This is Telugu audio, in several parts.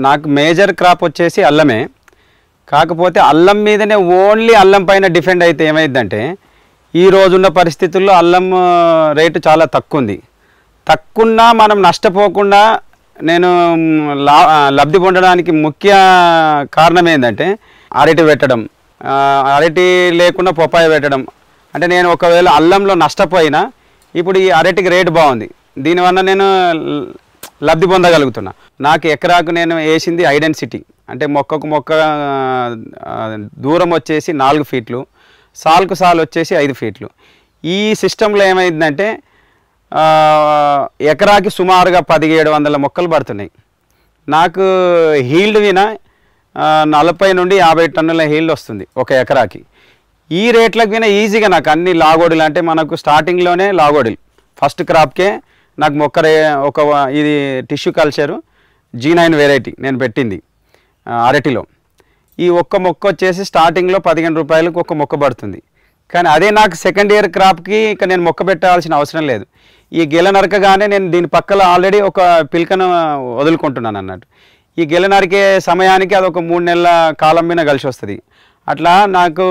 నాకు మేజర్ క్రాప్ వచ్చేసి అల్లమే. కాకపోతే అల్లం మీదనే ఓన్లీ అల్లం పైన డిపెండ్ అయితే ఏమైందంటే ఈ రోజున్న పరిస్థితుల్లో అల్లం రేటు చాలా తక్కువ ఉంది. తక్కువన్నా మనం నష్టపోకుండా నేను లబ్ధి పొందడానికి ముఖ్య కారణం ఏంటంటే అరటి పెట్టడం, అరటి లేకుండా పపాయ పెట్టడం. అంటే నేను ఒకవేళ అల్లంలో నష్టపోయినా ఇప్పుడు ఈ అరటికి రేటు బాగుంది, దీనివల్ల నేను లబ్ధి పొందగలుగుతున్నా. నాకు ఎకరాకు నేను వేసింది ఐడెన్సిటీ, అంటే మొక్కకు మొక్క దూరం వచ్చేసి 4 ఫీట్లు, సాల్కు సాల్ వచ్చేసి 5 ఫీట్లు. ఈ సిస్టంలో ఏమైందంటే ఎకరాకి సుమారుగా 1700 మొక్కలు పడుతున్నాయి. నాకు హీల్డ్ విన 40 నుండి 50 టన్నుల హీల్డ్ వస్తుంది ఒక ఎకరాకి. ఈ రేట్లకు విన ఈజీగా నాకు అన్ని లాగోడులు, అంటే మనకు స్టార్టింగ్లోనే లాగోడులు ఫస్ట్ క్రాప్కే నాకు మొక్క ఇది టిష్యూ కల్చరు G9 వెరైటీ నేను పెట్టింది అరటిలో. ఈ ఒక్క మొక్క వచ్చేసి స్టార్టింగ్లో 15 రూపాయలకు ఒక మొక్క పడుతుంది. కానీ అదే నాకు సెకండ్ ఇయర్ క్రాప్కి ఇక నేను మొక్క పెట్టాల్సిన అవసరం లేదు. ఈ గెల నరకగానే నేను దీని పక్కన ఆల్రెడీ ఒక పిల్కను వదులుకుంటున్నాను అన్నట్టు. ఈ గెల నరికే సమయానికి అది ఒక 3 నెలల కాలం మీద కలిసి వస్తుంది. అట్లా నాకు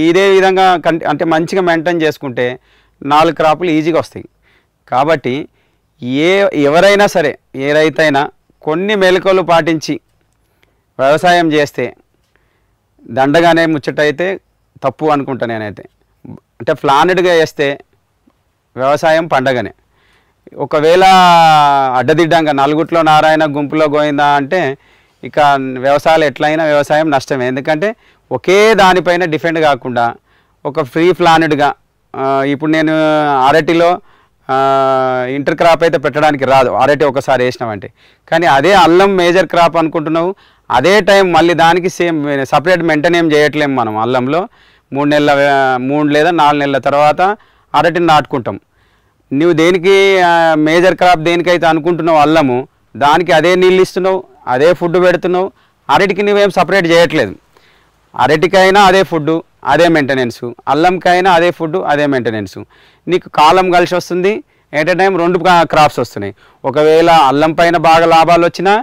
ఇదే విధంగా అంటే మంచిగా మెయింటైన్ చేసుకుంటే 4 క్రాపులు ఈజీగా వస్తాయి. కాబట్టి ఎవరైనా సరే, ఏ రైతైనా కొన్ని మెలకువలు పాటించి వ్యవసాయం చేస్తే దండగానే ముచ్చటైతే తప్పు అనుకుంటా నేనైతే. అంటే ప్లానెడ్గా వేస్తే వ్యవసాయం పండగనే. ఒకవేళ అడ్డదిడ్డంగా నలుగుట్లో నారాయణ గుంపులో గోయిందా అంటే ఇక వ్యవసాయాలు ఎట్లయినా వ్యవసాయం నష్టమే. ఎందుకంటే ఒకే దానిపైన డిపెండ్ కాకుండా ఒక ఫ్రీ ప్లానెడ్గా, ఇప్పుడు నేను అరటిలో ఇంటర్ క్రాప్ అయితే పెట్టడానికి రాదు, అరటి ఒకసారి వేసినామంటే. కానీ అదే అల్లం మేజర్ క్రాప్ అనుకుంటున్నావు, అదే టైం మళ్ళీ దానికి సేమ్ సపరేట్ మెయింటైన్ ఏం చేయట్లేము మనం. అల్లంలో 3 లేదా 4 నెలల తర్వాత అరటిని నాటుకుంటాం. నువ్వు దేనికి మేజర్ క్రాప్ దేనికైతే అనుకుంటున్నావు అల్లము, దానికి అదే నీళ్ళు ఇస్తున్నావు, అదే ఫుడ్ పెడుతున్నావు. అరటికి నువ్వేం సపరేట్ చేయట్లేదు. అరటికైనా అదే ఫుడ్డు, అదే మెయింటెనెన్సు, అల్లంకైనా అదే ఫుడ్డు, అదే మెయింటెనెన్సు. నీకు కాలం కలిసి వస్తుంది, ఎట్ ఏ టైం 2 క్రాప్స్ వస్తున్నాయి. ఒకవేళ అల్లం పైన బాగా లాభాలు వచ్చినా,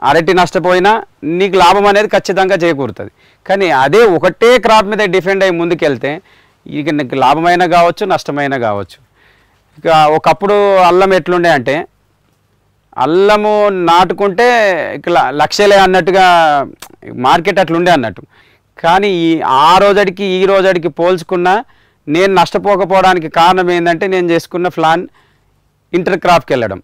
అరటి నష్టపోయినా నీకు లాభం అనేది ఖచ్చితంగా చేకూరుతుంది. కానీ అదే ఒకటే క్రాప్ మీద డిపెండ్ అయ్యి ముందుకెళ్తే ఇక నీకు లాభమైనా కావచ్చు, నష్టమైనా కావచ్చు. ఇక ఒకప్పుడు అల్లం ఎట్లుండే అంటే అల్లము నాటుకుంటే ఇక లక్షలే అన్నట్టుగా మార్కెట్ అట్లుండే అన్నట్టు. కానీ ఆ రోజుడికి ఈ రోజుడికి పోల్చుకున్నా నేను నష్టపోకపోవడానికి కారణం ఏంటంటే నేను చేసుకున్న ప్లాన్ ఇంటర్ క్రాప్కి వెళ్ళడం.